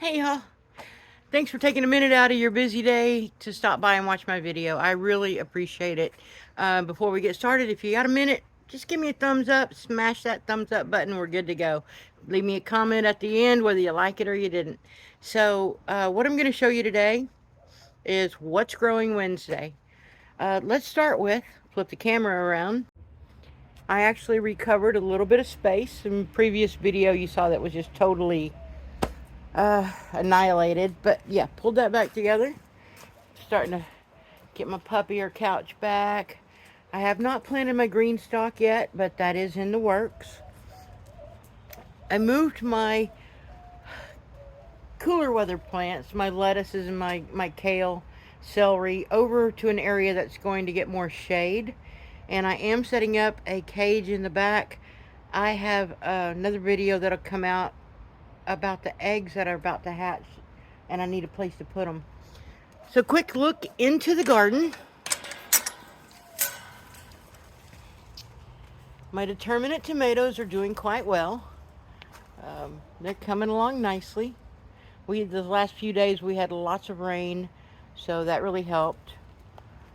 Hey y'all, thanks for taking a minute out of your busy day to stop by and watch my video. I really appreciate it. Before we get started, if you got a minute, just give me a thumbs up, smash that thumbs up button, we're good to go. Leave me a comment at the end whether you like it or you didn't. So what I'm going to show you today is what's growing Wednesday. Let's start with, flip the camera around. I actually recovered a little bit of space. In the previous video you saw that was just totally annihilated. But yeah, pulled that back together. Starting to get my puppy or couch back. I have not planted my green stalk yet, but that is in the works. I moved my cooler weather plants, my lettuces and my kale, celery, over to an area that's going to get more shade. And I am setting up a cage in the back. I have another video that'll come out about the eggs that are about to hatch, and I need a place to put them. So quick look into the garden. My determinate tomatoes are doing quite well. They're coming along nicely. The last few days we had lots of rain, so that really helped.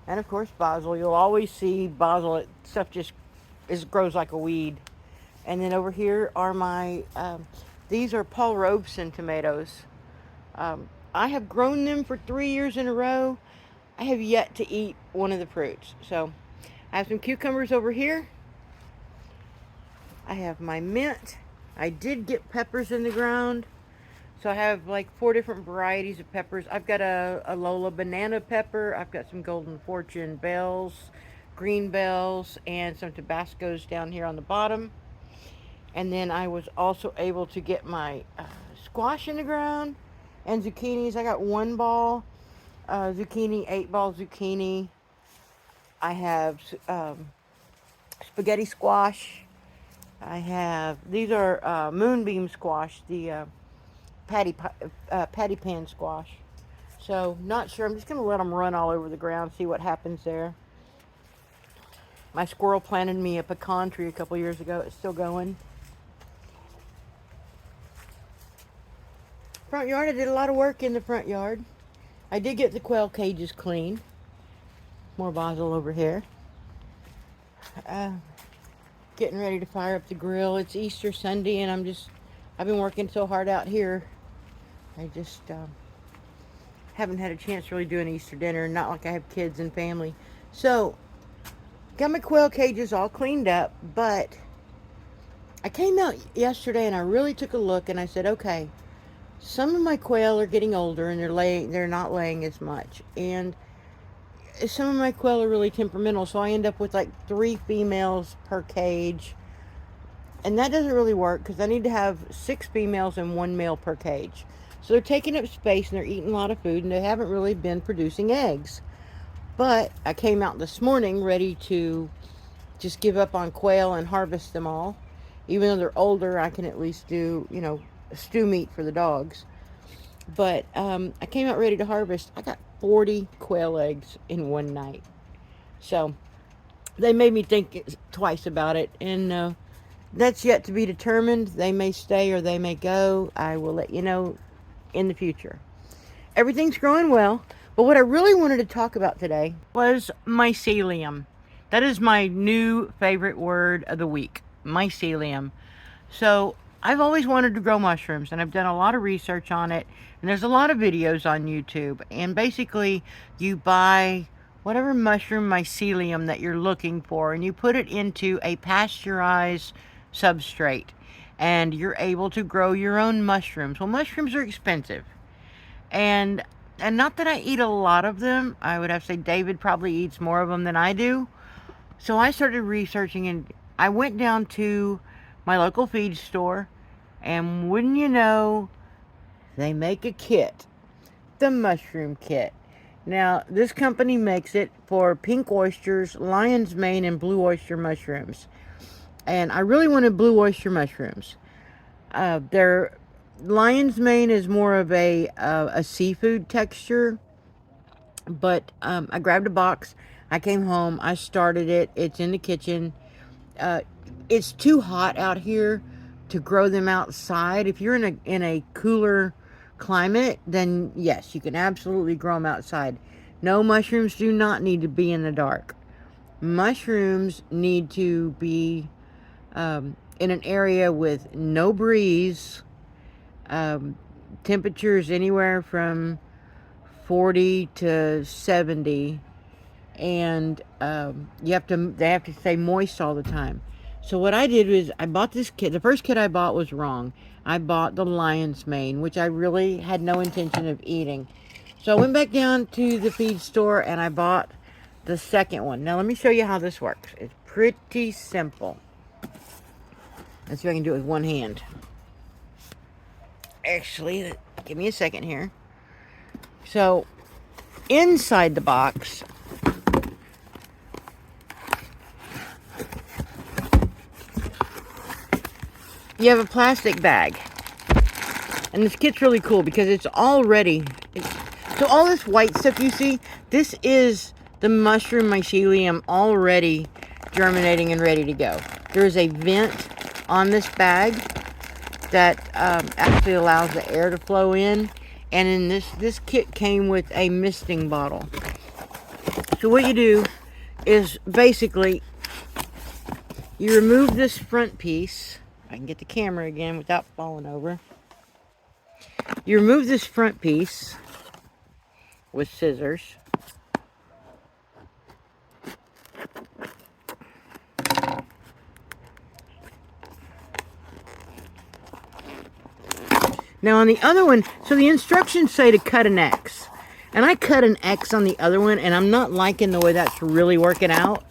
And of course basil. You'll always see basil. Stuff just grows like a weed. And then over here are my, these are Paul Robeson tomatoes. I have grown them for 3 years in a row. I have yet to eat one of the fruits. So I have some cucumbers over here. I have my mint. I did get peppers in the ground. So I have like 4 different varieties of peppers. I've got a Lola banana pepper. I've got some Golden Fortune bells, green bells, and some Tabascos down here on the bottom. And then I was also able to get my squash in the ground and zucchinis. I got 1 ball zucchini, 8-ball zucchini. I have spaghetti squash. I have, these are moonbeam squash, the patty pan squash. So not sure. I'm just going to let them run all over the ground, see what happens there. My squirrel planted me a pecan tree a couple years ago. It's still going. Front yard, I did a lot of work in the front yard. I did get the quail cages clean. More basil over here. Getting ready to fire up the grill. It's Easter Sunday, and I've been working so hard out here. I just haven't had a chance to really do an Easter dinner, not like I have kids and family. So, got my quail cages all cleaned up, but I came out yesterday and I really took a look and I said, okay, some of my quail are getting older and they're not laying as much. And some of my quail are really temperamental, so I end up with like 3 females per cage. And that doesn't really work because I need to have 6 females and 1 male per cage. So they're taking up space and they're eating a lot of food and they haven't really been producing eggs. But I came out this morning ready to just give up on quail and harvest them all. Even though they're older, I can at least do, stew meat for the dogs. But I came out ready to harvest. I got 40 quail eggs in one night. So they made me think twice about it. And that's yet to be determined. They may stay or they may go. I will let you know in the future. Everything's growing well. But what I really wanted to talk about today was mycelium. That is my new favorite word of the week. Mycelium. So I've always wanted to grow mushrooms, and I've done a lot of research on it, and there's a lot of videos on YouTube. And basically you buy whatever mushroom mycelium that you're looking for, and you put it into a pasteurized substrate, and you're able to grow your own mushrooms. Well, mushrooms are expensive, and not that I eat a lot of them. I would have to say David probably eats more of them than I do. So I started researching, and I went down to my local feed store, and wouldn't you know, they make a kit, the mushroom kit. Now, this company makes it for pink oysters, lion's mane, and blue oyster mushrooms. And I really wanted blue oyster mushrooms. Their lion's mane is more of a seafood texture, but I grabbed a box. I came home. I started it. It's in the kitchen. It's too hot out here to grow them outside. If you're in a cooler climate, then yes, you can absolutely grow them outside. No, mushrooms do not need to be in the dark. Mushrooms need to be in an area with no breeze, temperatures anywhere from 40 to 70, and they have to stay moist all the time. So what I did was I bought this kit. The first kit I bought was wrong. I bought the lion's mane, which I really had no intention of eating. So I went back down to the feed store and I bought the second one. Now let me show you how this works. It's pretty simple. Let's see if I can do it with one hand. Actually, give me a second here. So inside the box, you have a plastic bag. And this kit's really cool because it's already... So all this white stuff you see, this is the mushroom mycelium already germinating and ready to go. There is a vent on this bag that actually allows the air to flow in. And in this kit came with a misting bottle. So what you do is basically you remove this front piece. I can get the camera again without falling over. You remove this front piece with scissors. Now on the other one, so the instructions say to cut an X. And I cut an X on the other one, and I'm not liking the way that's really working out.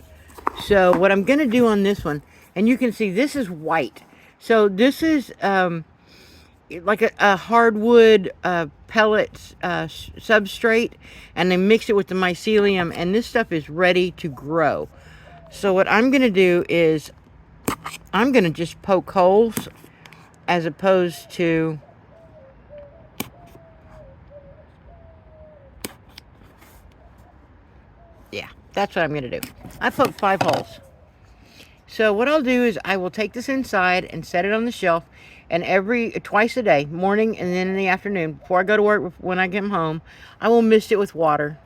So what I'm going to do on this one, and you can see this is white. So this is like a hardwood pellets substrate, and they mix it with the mycelium, and this stuff is ready to grow. So what I'm going to do is I'm going to just poke holes as opposed to... Yeah, that's what I'm going to do. I poked 5 holes. So what I'll do is I will take this inside and set it on the shelf, and twice a day, morning and then in the afternoon, before I go to work, when I get home, I will mist it with water.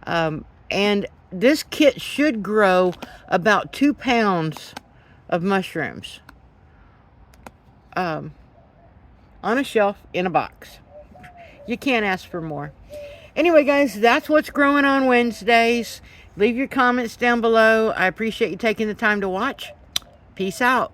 And this kit should grow about 2 pounds of mushrooms on a shelf in a box. You can't ask for more. Anyway, guys, that's what's growing on Wednesdays. Leave your comments down below. I appreciate you taking the time to watch. Peace out.